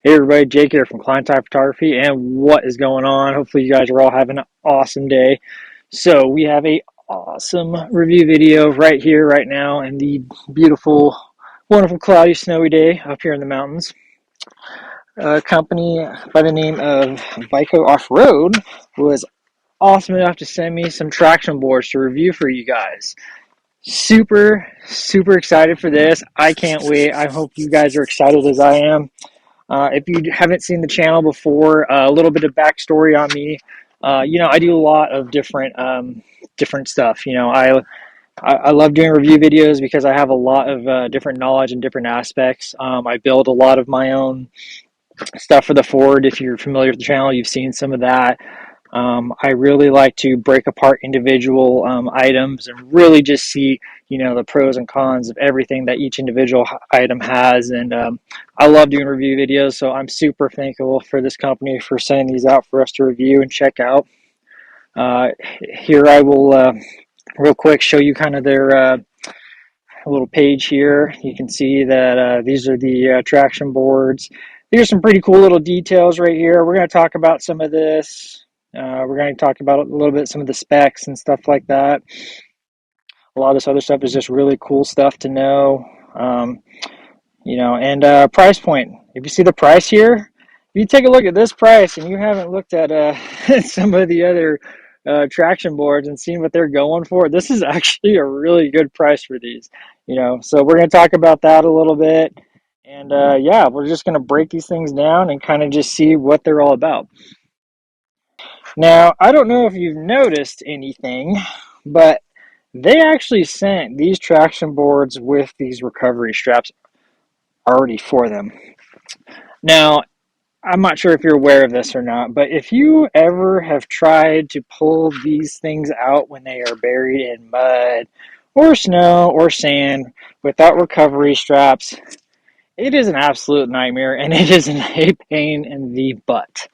Hey everybody, Jake here from Clinetimephotography, and what is going on? Hopefully you guys are all having an awesome day. So we have a awesome review video right here, right now, in the beautiful, wonderful, cloudy, snowy day up here in the mountains. A company by the name of Vicoffroad was awesome enough to send me some traction boards to review for you guys. Super, super excited for this. I can't wait. I hope you guys are excited as I am. If you haven't seen the channel before, a little bit of backstory on me. I do a lot of different stuff. I love doing review videos because I have a lot of different knowledge in different aspects. I build a lot of my own stuff for the Ford. If you're familiar with the channel, you've seen some of that. I really like to break apart individual items and really just see, the pros and cons of everything that each individual item has. And I love doing review videos, so I'm super thankful for this company for sending these out for us to review and check out. Uh, Here I will real quick show you kind of their little page here. You can see that these are the traction boards. These are some pretty cool little details right here. We're going to talk about some of this. We're going to talk about a little bit some of the specs and stuff like that. A lot of this other stuff is just really cool stuff to know. And price point. If you see the price here, if you take a look at this price and you haven't looked at some of the other traction boards and seen what they're going for, this is actually a really good price for these. So we're going to talk about that a little bit. And yeah, we're just going to break these things down and kind of just see what they're all about. Now, I don't know if you've noticed anything, but they actually sent these traction boards with these recovery straps already for them. Now, I'm not sure if you're aware of this or not, but if you ever have tried to pull these things out when they are buried in mud or snow or sand without recovery straps, it is an absolute nightmare and it is a pain in the butt.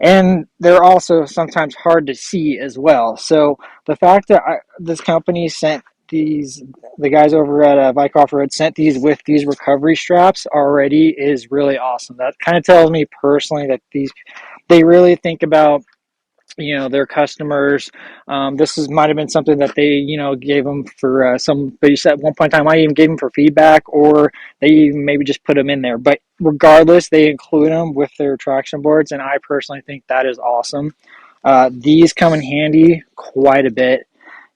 And they're also sometimes hard to see as well. So the fact that this company sent the guys over at Vicoffroad sent these with these recovery straps already is really awesome. That kind of tells me personally that they really think about their customers. Might have been something that they gave them for somebody said at one point in time. I even gave them for feedback, or they even maybe just put them in there. But regardless, they include them with their traction boards, and I personally think that is awesome. These come in handy quite a bit.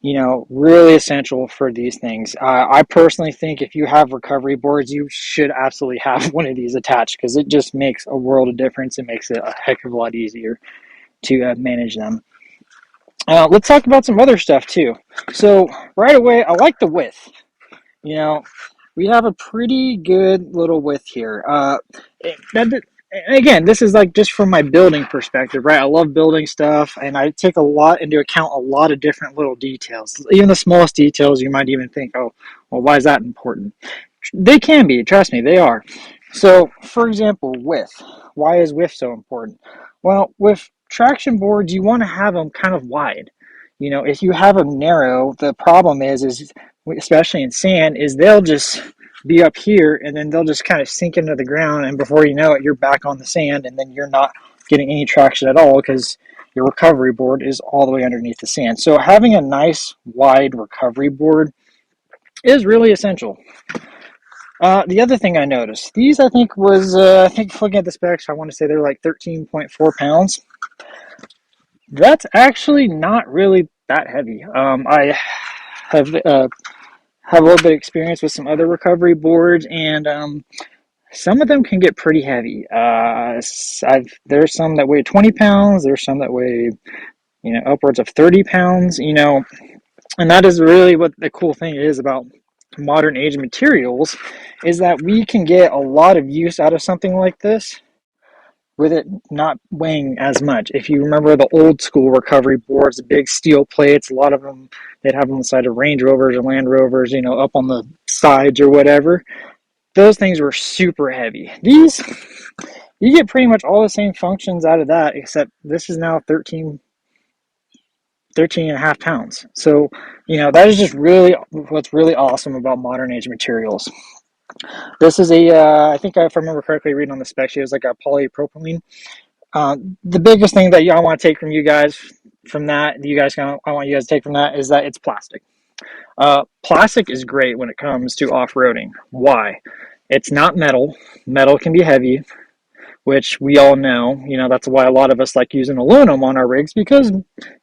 Really essential for these things. I personally think if you have recovery boards, you should absolutely have one of these attached because it just makes a world of difference. It makes it a heck of a lot easier to manage them. Let's talk about some other stuff too. So right away, I like the width. You know, we have a pretty good little width here. Again, this is like just from my building perspective, right? I love building stuff, and I take a lot into account a lot of different little details. Even the smallest details, you might even think, oh, well, why is that important? They can be, trust me, they are. So, for example, width. Why is width so important? Well, with traction boards, you want to have them kind of wide. If you have them narrow, the problem is especially in sand, is they'll just be up here and then they'll just kind of sink into the ground, and before you know it, you're back on the sand, and then you're not getting any traction at all because your recovery board is all the way underneath the sand. So having a nice wide recovery board is really essential. The other thing I noticed, these I think looking at the specs, I want to say they're like 13.4 pounds. That's actually not really that heavy. I have a little bit of experience with some other recovery boards, and some of them can get pretty heavy. There's some that weigh 20 pounds. There's some that weigh, upwards of 30 pounds. And that is really what the cool thing is about modern age materials, is that we can get a lot of use out of something like this with it not weighing as much. If you remember the old school recovery boards, the big steel plates, a lot of them, they'd have them on the side of Range Rovers or Land Rovers, up on the sides or whatever. Those things were super heavy. These, you get pretty much all the same functions out of that, except this is now 13 and a half pounds. So, that is just really what's really awesome about modern age materials. This is a, I think if I remember correctly reading on the spec sheet, it was like a polypropylene. The biggest thing that I want to take from you guys from that, I want you guys to take from that is that it's plastic. Plastic is great when it comes to off-roading. Why? It's not metal. Metal can be heavy, which we all know. You know, that's why a lot of us like using aluminum on our rigs, because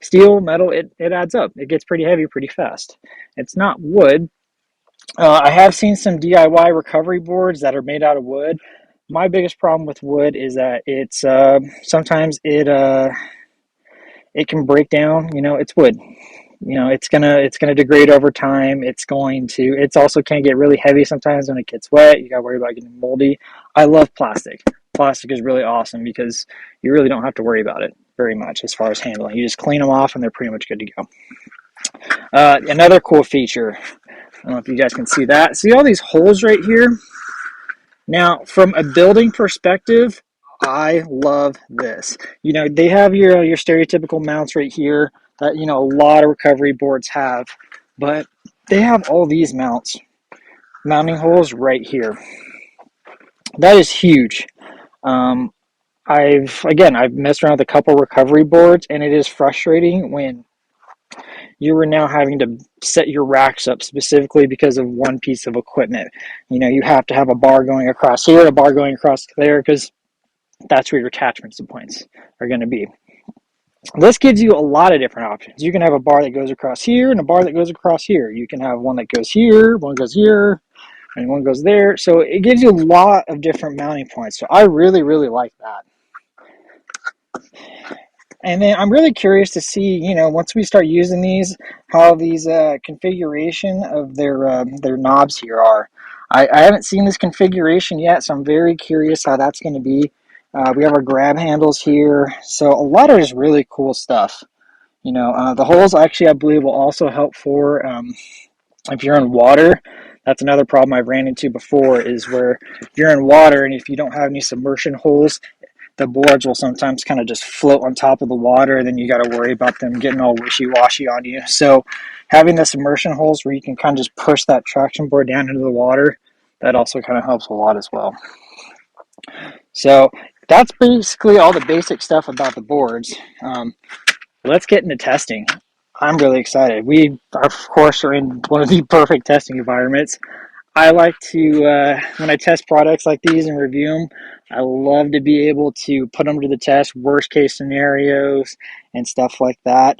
steel, metal, it adds up. It gets pretty heavy pretty fast. It's not wood. I have seen some DIY recovery boards that are made out of wood. My biggest problem with wood is that it's sometimes it can break down. You know, it's wood. You know, it's gonna degrade over time. It's also can get really heavy sometimes when it gets wet. You gotta worry about getting moldy. I love plastic. Plastic is really awesome because you really don't have to worry about it very much as far as handling. You just clean them off and they're pretty much good to go. Another cool feature, I don't know if you guys can see that. See all these holes right here? Now, from a building perspective, I love this. You know, they have your stereotypical mounts right here that, you know, a lot of recovery boards have, but they have all these mounting holes right here. That is huge. I've messed around with a couple recovery boards, and it is frustrating when you are now having to set your racks up specifically because of one piece of equipment. You know, you have to have a bar going across here, a bar going across there, because that's where your attachments and points are going to be. This gives you a lot of different options. You can have a bar that goes across here and a bar that goes across here. You can have one that goes here, one goes here, and one goes there. So it gives you a lot of different mounting points. So I really, really like that. And then I'm really curious to see, you know, once we start using these, how these configuration of their knobs here are. I haven't seen this configuration yet, so I'm very curious how that's going to be. We have our grab handles here, so a lot of just really cool stuff. You know, the holes actually I believe will also help for if you're in water. That's another problem I've ran into before, is where if you're in water and if you don't have any submersion holes, the boards will sometimes kind of just float on top of the water, and then you got to worry about them getting all wishy-washy on you. So having the submersion holes where you can kind of just push that traction board down into the water, that also kind of helps a lot as well. So that's basically all the basic stuff about the boards. Let's get into testing. I'm really excited. We, of course, are in one of the perfect testing environments. I like to, when I test products like these and review them, I love to be able to put them to the test, worst case scenarios and stuff like that.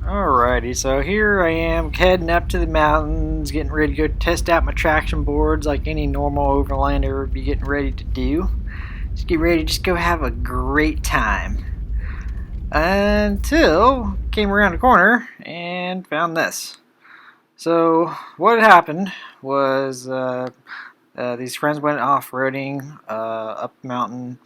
Alrighty, so here I am heading up to the mountains, getting ready to go test out my traction boards like any normal overlander would be getting ready to do. Just get ready to just go have a great time. Until came around the corner and found this. So what had happened was these friends went off-roading up the mountain.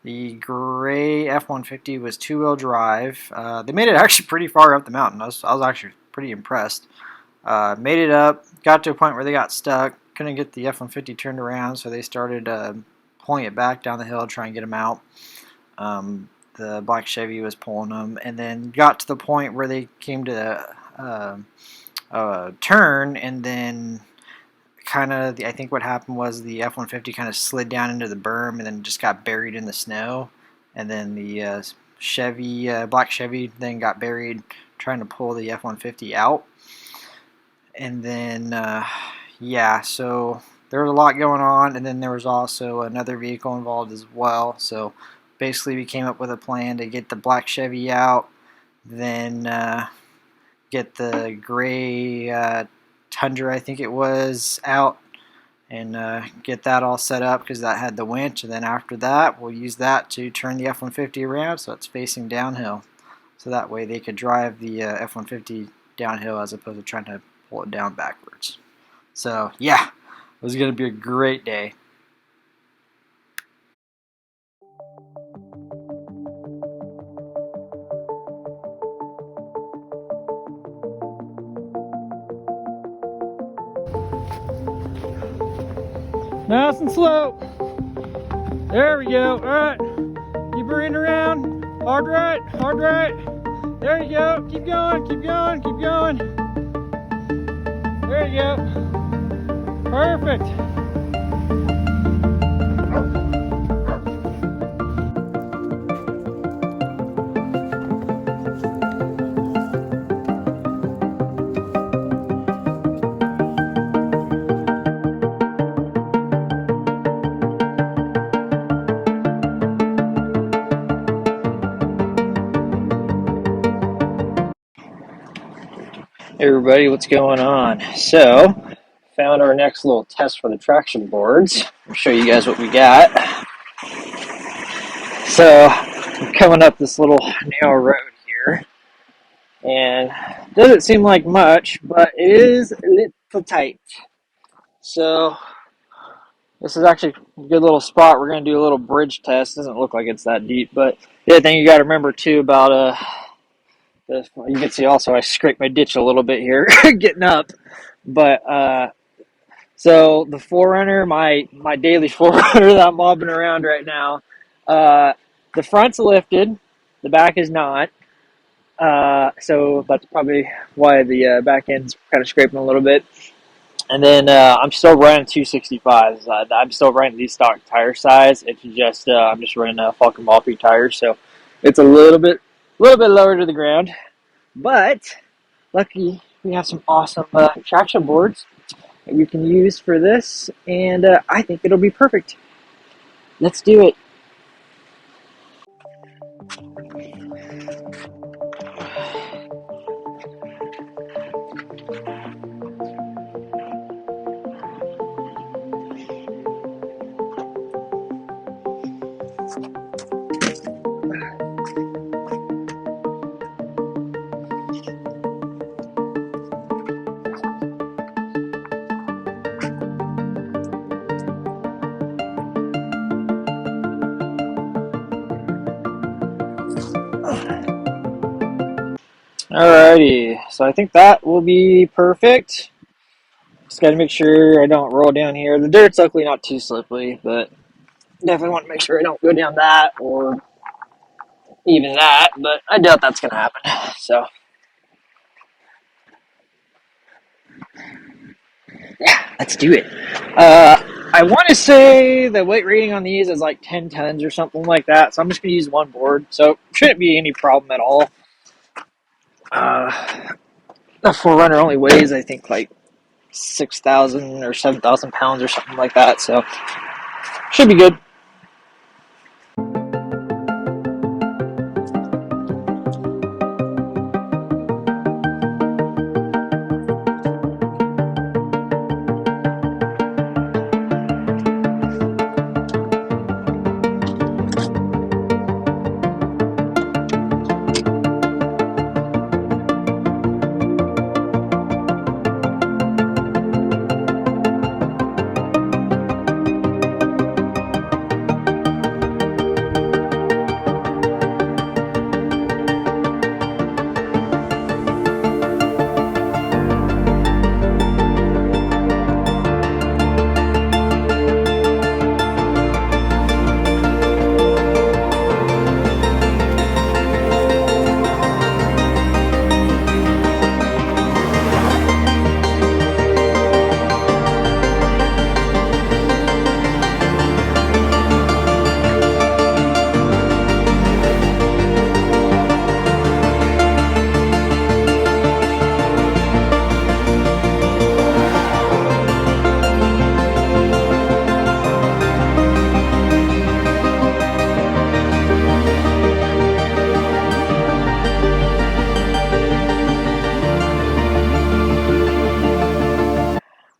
The gray F-150 was two-wheel drive. They made it actually pretty far up the mountain. I was actually pretty impressed. Made it up, got to a point where they got stuck, couldn't get the F-150 turned around, so they started pulling it back down the hill to try and get them out. The black Chevy was pulling them, and then got to the point where they came to turn, and then kind of, I think what happened was the F-150 kind of slid down into the berm and then just got buried in the snow, and then the black Chevy then got buried trying to pull the F-150 out. And then yeah, so there was a lot going on, and then there was also another vehicle involved as well. So basically we came up with a plan to get the black Chevy out, then get the gray Tundra, I think it was, out, and get that all set up because that had the winch. And then after that, we'll use that to turn the F-150 around so it's facing downhill. So that way they could drive the F-150 downhill as opposed to trying to pull it down backwards. So yeah, it was going to be a great day. Nice and slow. There we go. Alright. Keep bringing around. Hard right, hard right. There you go. Keep going, keep going, keep going. There you go. Perfect. Everybody, what's going on? So, found our next little test for the traction boards. I'll show you guys what we got. So, I'm coming up this little narrow road here, and it doesn't seem like much, but it is a little tight. So, this is actually a good little spot. We're going to do a little bridge test. Doesn't look like it's that deep, but the other thing you got to remember too about you can see also I scraped my ditch a little bit here getting up, but so the Forerunner, my daily Forerunner that I'm mobbing around right now, the front's lifted, the back is not. So that's probably why the back end's kind of scraping a little bit. And then I'm still running 265s. I'm still running these stock tire size. It's just I'm just running Falcon Maltby tires, so it's a little bit lower to the ground. But lucky we have some awesome traction boards that we can use for this, and I think it'll be perfect. Let's do it. Alrighty, so I think that will be perfect. Just got to make sure I don't roll down here. The dirt's luckily not too slippery, but definitely want to make sure I don't go down that or even that, but I doubt that's going to happen. So, yeah, let's do it. I want to say the weight rating on these is like 10 tons or something like that, so I'm just going to use one board, so shouldn't be any problem at all. The Forerunner only weighs, I think, like 6,000 or 7,000 pounds or something like that, so should be good.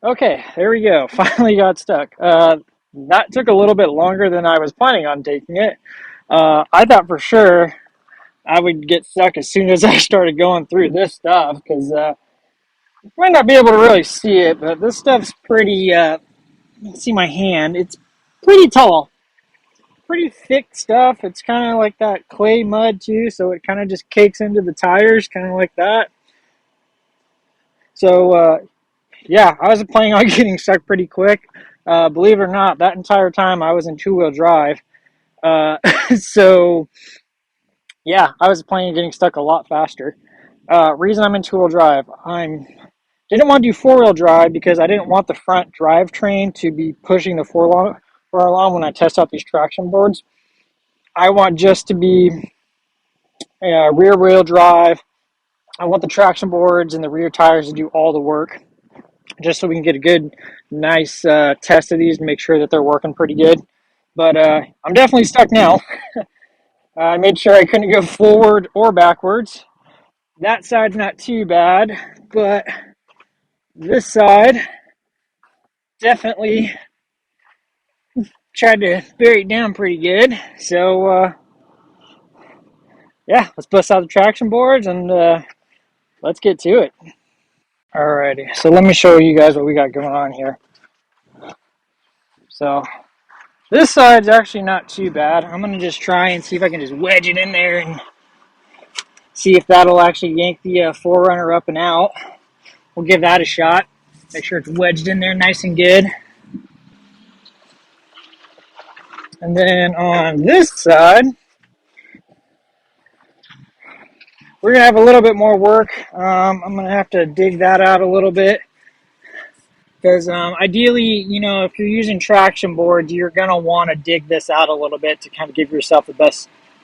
Okay, there we go. Finally got stuck. That took a little bit longer than I was planning on taking it. I thought for sure I would get stuck as soon as I started going through this stuff because you might not be able to really see it, but this stuff's pretty. You can see my hand. It's pretty tall, pretty thick stuff. It's kind of like that clay mud too, so it kind of just cakes into the tires, kind of like that. So yeah, I was planning on getting stuck pretty quick. Believe it or not, that entire time I was in two-wheel drive. So, yeah, I was planning on getting stuck a lot faster. Reason I'm in two-wheel drive, I didn't want to do four-wheel drive because I didn't want the front drivetrain to be pushing the four-wheel along when I test out these traction boards. I want just to be rear-wheel drive. I want the traction boards and the rear tires to do all the work, just so we can get a good, nice test of these and make sure that they're working pretty good. But I'm definitely stuck now. I made sure I couldn't go forward or backwards. That side's not too bad, but this side definitely tried to bury it down pretty good. So yeah, let's bust out the traction boards and let's get to it. Alrighty, so let me show you guys what we got going on here. So this side's actually not too bad. I'm gonna just try and see if I can just wedge it in there and see if that'll actually yank the Forerunner up and out. We'll give that a shot. Make sure it's wedged in there nice and good. And then on this side, we're gonna have a little bit more work. I'm gonna have to dig that out a little bit because ideally, you know, if you're using traction boards, you're gonna want to dig this out a little bit to kind of give yourself the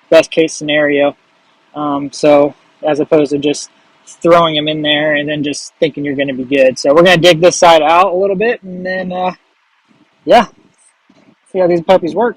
best case scenario. So as opposed to just throwing them in there and then just thinking you're going to be good. So we're going to dig this side out a little bit and then yeah, see how these puppies work.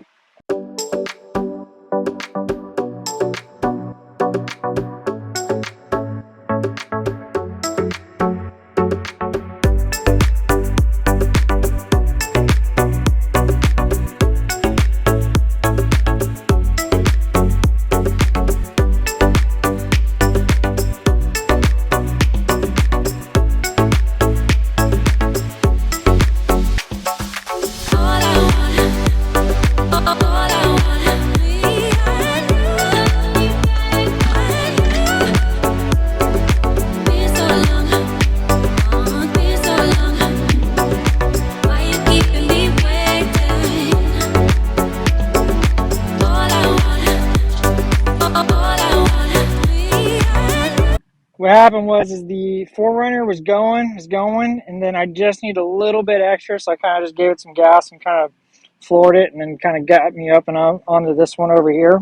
What happened was is the Forerunner was going, and then I just need a little bit extra, so I kind of just gave it some gas and kind of floored it, and then kind of got me up and onto this one over here.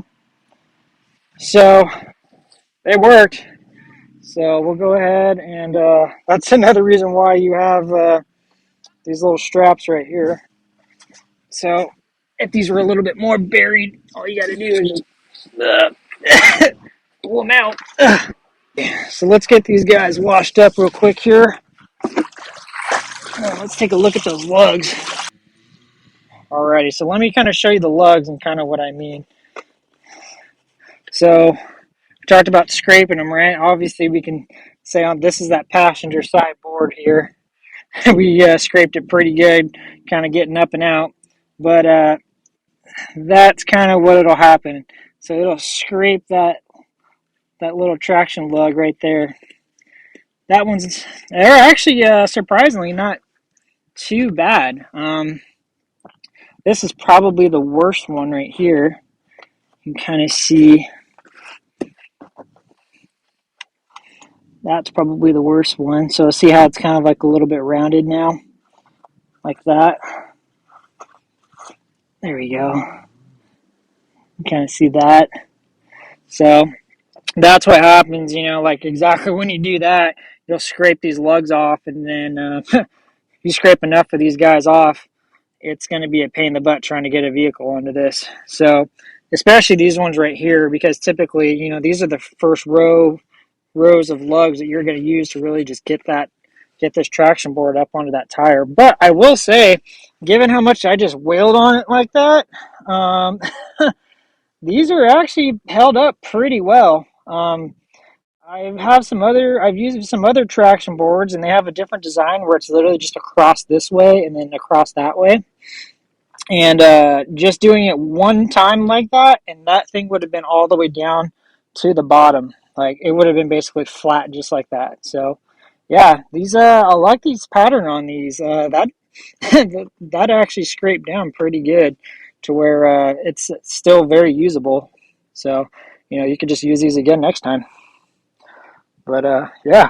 So it worked. So we'll go ahead and that's another reason why you have these little straps right here. So if these were a little bit more buried, all you got to do is pull them out. So let's get these guys washed up real quick here. Let's take a look at those lugs. Alrighty, so let me kind of show you the lugs and kind of what I mean. So we talked about scraping them, right? Obviously we can say this is that passenger side board here. We scraped it pretty good, kind of getting up and out. But that's kind of what it'll happen. So it'll scrape that little traction lug right there. That one's, they're actually surprisingly not too bad. This is probably the worst one right here. You can kind of see that's probably the worst one. So see how it's kind of like a little bit rounded now, like that. There we go. You kind of see that. So that's what happens, you know, like exactly when you do that, you'll scrape these lugs off, and then if you scrape enough of these guys off, it's going to be a pain in the butt trying to get a vehicle onto this. So especially these ones right here, because typically, you know, these are the first rows of lugs that you're going to use to really just get this traction board up onto that tire. But I will say, given how much I just wailed on it like that, these are actually held up pretty well. I've used some other traction boards, and they have a different design where it's literally just across this way and then across that way. And just doing it one time like that, and that thing would have been all the way down to the bottom. Like it would have been basically flat, just like that. So, yeah, these I like these pattern on these. That that actually scraped down pretty good to where it's still very usable. So, you know, you could just use these again next time. But yeah,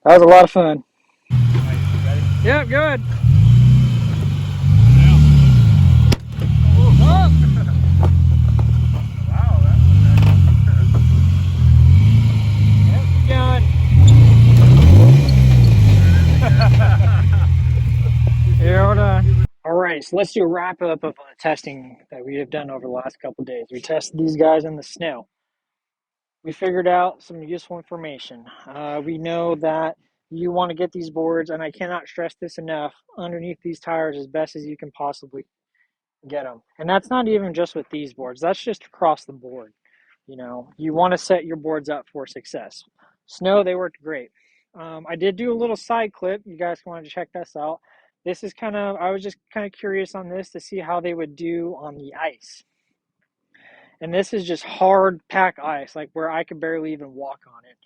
that was a lot of fun. Ready? Yep, good. Here, hold on. All right, so let's do a wrap up of the testing that we have done over the last couple of days. We tested these guys in the snow. we figured out some useful information. We know that you want to get these boards, and I cannot stress this enough, underneath these tires as best as you can possibly get them. And that's not even just with these boards, that's just across the board. You know, you want to set your boards up for success. Snow, they worked great. I did do a little side clip. You guys wanted to check this out. This is kind of, I was just kind of curious on this to see how they would do on the ice. And this is just hard pack ice, like where I could barely even walk on it.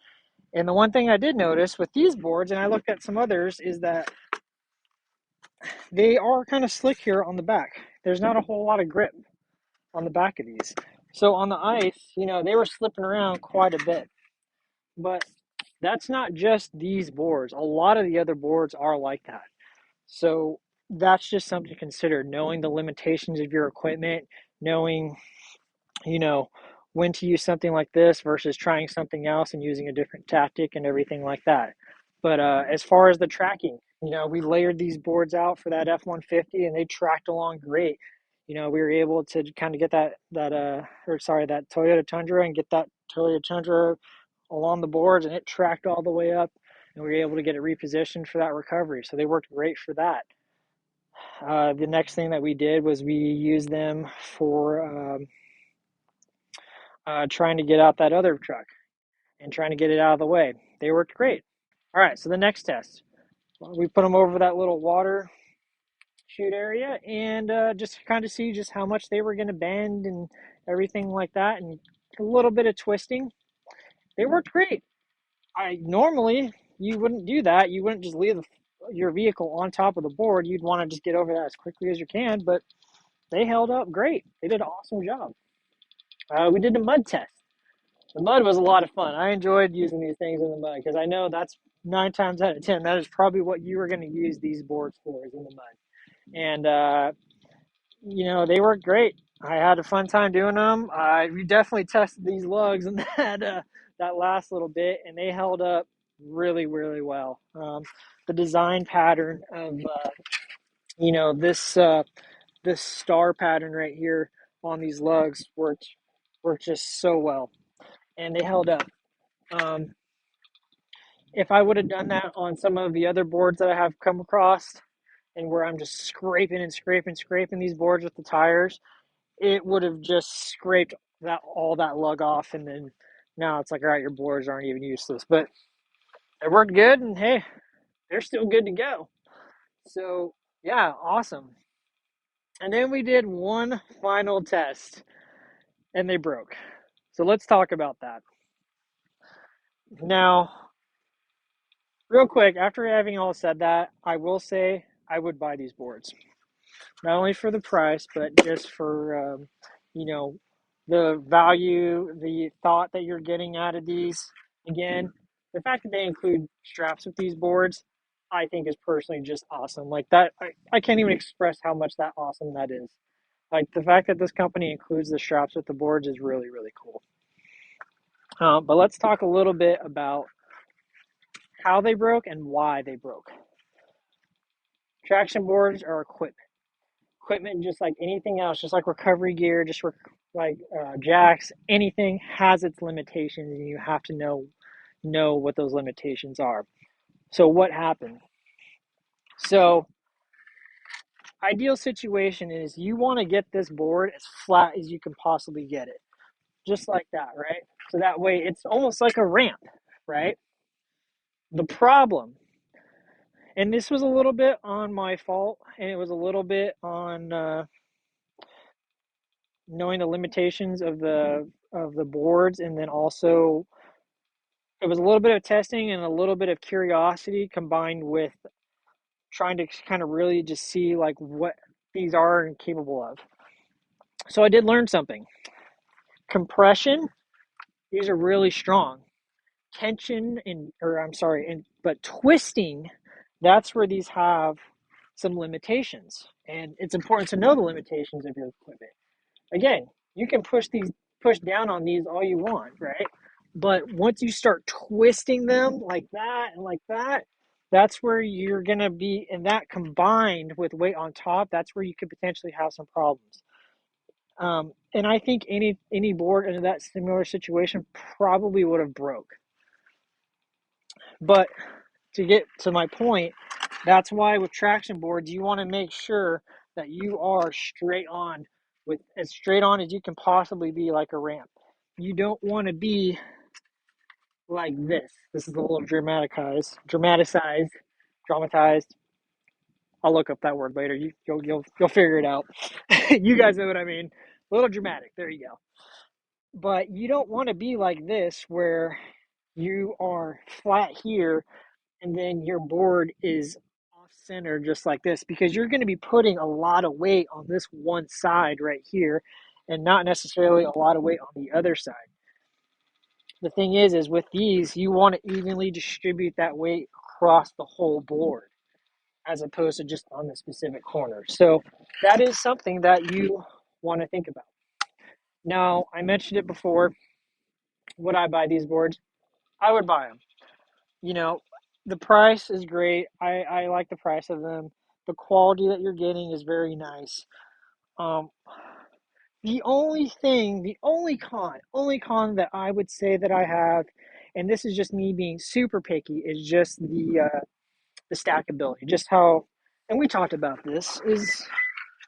And the one thing I did notice with these boards, and I looked at some others, is that they are kind of slick here on the back. There's not a whole lot of grip on the back of these. So on the ice, you know, they were slipping around quite a bit. But that's not just these boards. A lot of the other boards are like that. So that's just something to consider, knowing the limitations of your equipment, knowing, you know, when to use something like this versus trying something else and using a different tactic and everything like that. But as far as the tracking, you know, we layered these boards out for that F-150 and they tracked along great. You know, we were able to kind of get that Toyota Tundra and get that Toyota Tundra along the boards, and it tracked all the way up, and we were able to get it repositioned for that recovery. So they worked great for that. The next thing that we did was we used them for trying to get out that other truck and trying to get it out of the way. They worked great. All right, so the next test, we put them over that little water chute area and just kind of see just how much they were going to bend and everything like that, and a little bit of twisting. They worked great. I normally you wouldn't do that. You wouldn't just leave your vehicle on top of the board. You'd want to just get over that as quickly as you can, but they held up great. They did an awesome job. We did a mud test. The mud was a lot of fun. I enjoyed using these things in the mud because I know that's 9 times out of 10, that is probably what you were going to use these boards for, is in the mud. And, you know, they worked great. I had a fun time doing them. We definitely tested these lugs in that last little bit, and they held up really, really well. The design pattern of, you know, this star pattern right here on these lugs worked just so well, and they held up. Um, if I would have done that on some of the other boards that I have come across, and where I'm just scraping and scraping these boards with the tires, it would have just scraped all that lug off, and then now it's like, all right, your boards aren't even useless. But it worked good, and hey, they're still good to go. So yeah, awesome. And then we did one final test, and they broke. So let's talk about that. Now, real quick, after having all said that, I will say I would buy these boards. Not only for the price, but just for, you know, the value, the thought that you're getting out of these. Again, the fact that they include straps with these boards, I think is personally just awesome. Like that, I can't even express how much that awesome that is. Like the fact that this company includes the straps with the boards is really, really cool. But let's talk a little bit about how they broke and why they broke. Traction boards are equipment just like anything else, just like recovery gear, like jacks. Anything has its limitations, and you have to know what those limitations are. So what happened? So ideal situation is you want to get this board as flat as you can possibly get it, just like that, right? So that way it's almost like a ramp, right? The problem, and this was a little bit on my fault, and it was a little bit on knowing the limitations of the boards, and then also it was a little bit of testing and a little bit of curiosity combined with trying to kind of really just see like what these are and capable of. So I did learn something. Compression, these are really strong. Tension but twisting, that's where these have some limitations. And it's important to know the limitations of your equipment. Again, you can push down on these all you want, right? But once you start twisting them like that and like that, that's where you're going to be, and that combined with weight on top, that's where you could potentially have some problems. And I think any board in that similar situation probably would have broke. But to get to my point, that's why with traction boards, you want to make sure that you are straight on, with as straight on as you can possibly be, like a ramp. You don't want to be like this. This is a little dramatized. I'll look up that word later. You'll figure it out. You guys know what I mean. A little dramatic. There you go. But you don't want to be like this where you are flat here and then your board is off center just like this, because you're going to be putting a lot of weight on this one side right here and not necessarily a lot of weight on the other side. The thing is with these, you want to evenly distribute that weight across the whole board as opposed to just on the specific corner. So that is something that you want to think about. Now, I mentioned it before. Would I buy these boards? I would buy them. You know, the price is great. I like the price of them. The quality that you're getting is very nice. Um, only con that I would say that I have, and this is just me being super picky, is just the stackability. Just how, and we talked about this, is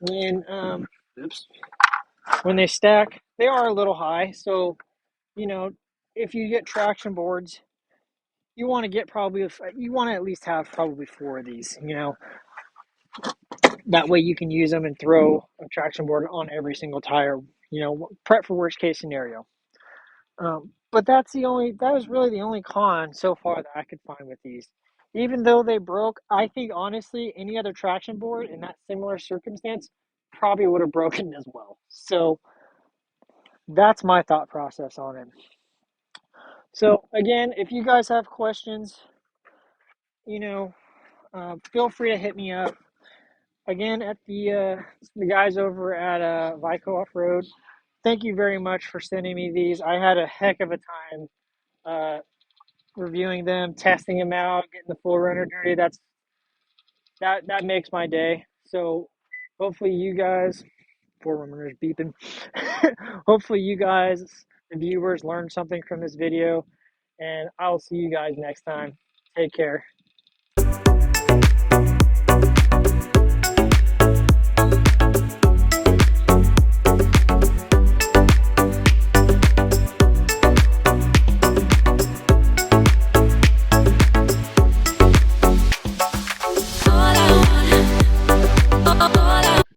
when oops, when they stack, they are a little high. So you know, if you get traction boards, you want to get you want to at least have probably four of these. That way you can use them and throw a traction board on every single tire. Prep for worst case scenario. But that was really the only con so far that I could find with these. Even though they broke, I think honestly any other traction board in that similar circumstance probably would have broken as well. So that's my thought process on it. So again, if you guys have questions, you know, feel free to hit me up. Again, at the guys over at Vicoffroad, thank you very much for sending me these. I had a heck of a time uh, reviewing them, testing them out, getting the full runner dirty. That makes my day. So hopefully you guys, forerunners beeping. Hopefully you guys, the viewers, learned something from this video, and I'll see you guys next time. Take care.